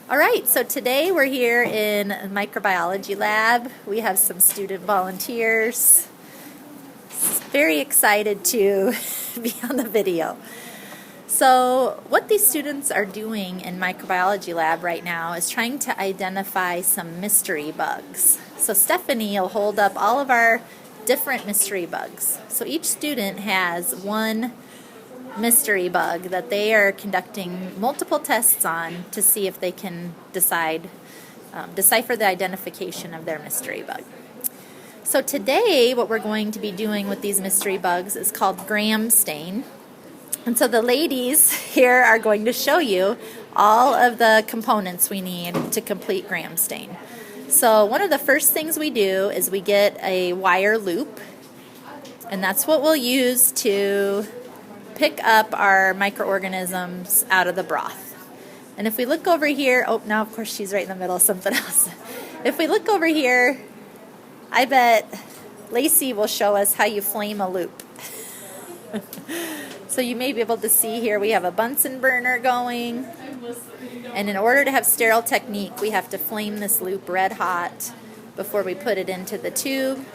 All right, so today we're here in a microbiology lab. We have some student volunteers. Very excited to be on the video. So what these students are doing in microbiology lab right now is trying to identify some mystery bugs. So Stephanie will hold up all of our different mystery bugs. So each student has one mystery bug that they are conducting multiple tests on to see if they can decipher the identification of their mystery bug. So today what we're going to be doing with these mystery bugs is called gram stain. And so the ladies here are going to show you all of the components we need to complete gram stain. So one of the first things we do is we get a wire loop, and that's what we'll use to pick up our microorganisms out of the broth. And if we look over here, oh, now of course she's right in the middle of something else. If we look over here, I bet Lacey will show us how you flame a loop. So you may be able to see here we have a Bunsen burner going, and in order to have sterile technique we have to flame this loop red hot before we put it into the tube.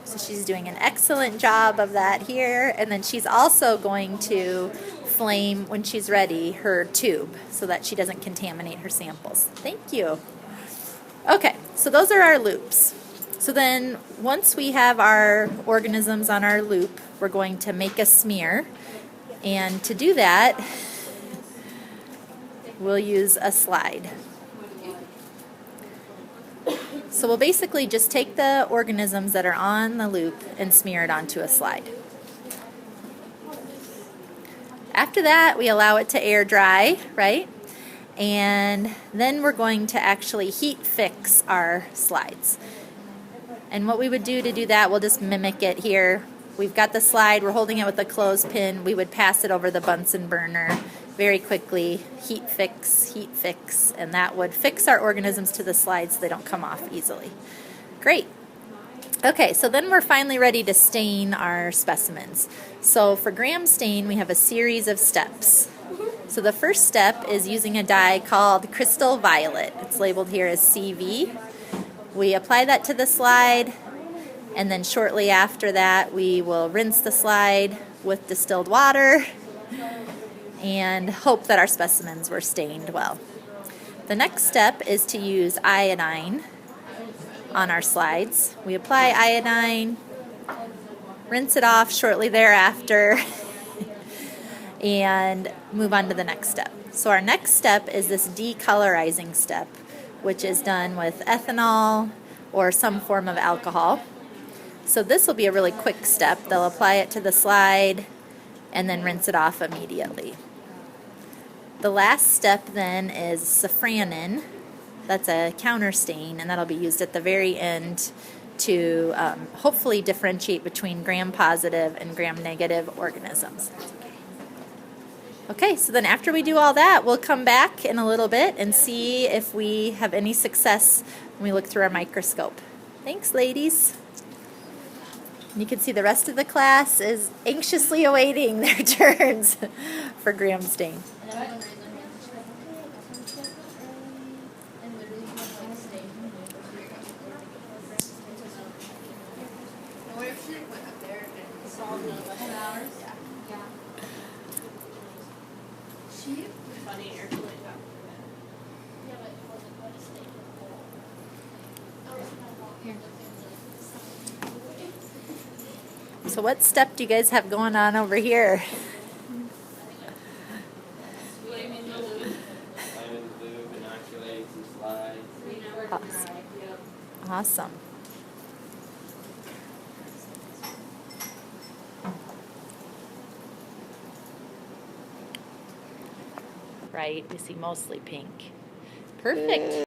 So she's doing an excellent job of that here, and then she's also going to flame, when she's ready, her tube so that she doesn't contaminate her samples. Thank you. Okay, so those are our loops. So then once we have our organisms on our loop, we're going to make a smear, and to do that we'll use a slide. So we'll basically just take the organisms that are on the loop and smear it onto a slide. After that, we allow it to air dry, right? And then we're going to actually heat fix our slides. And what we would do to do that, we'll just mimic it here. We've got the slide, we're holding it with a clothespin. We would pass it over the Bunsen burner very quickly, heat fix, and that would fix our organisms to the slides so they don't come off easily. Great. Okay, so then we're finally ready to stain our specimens. So for gram stain, we have a series of steps. So the first step is using a dye called Crystal Violet. It's labeled here as CV. We apply that to the slide, and then shortly after that we will rinse the slide with distilled water and hope that our specimens were stained well. The next step is to use iodine on our slides. We apply iodine, rinse it off shortly thereafter, and move on to the next step. So our next step is this decolorizing step, which is done with ethanol or some form of alcohol. So this will be a really quick step. They'll apply it to the slide and then rinse it off immediately. The last step then is safranin. That's a counter stain, and that'll be used at the very end to hopefully differentiate between gram-positive and gram-negative organisms. Okay, so then after we do all that, we'll come back in a little bit and see if we have any success when we look through our microscope. Thanks, ladies. You can see the rest of the class is anxiously awaiting their turns for gram stain. So what step do you guys have going on over here? Awesome. Right, we see mostly pink. Perfect.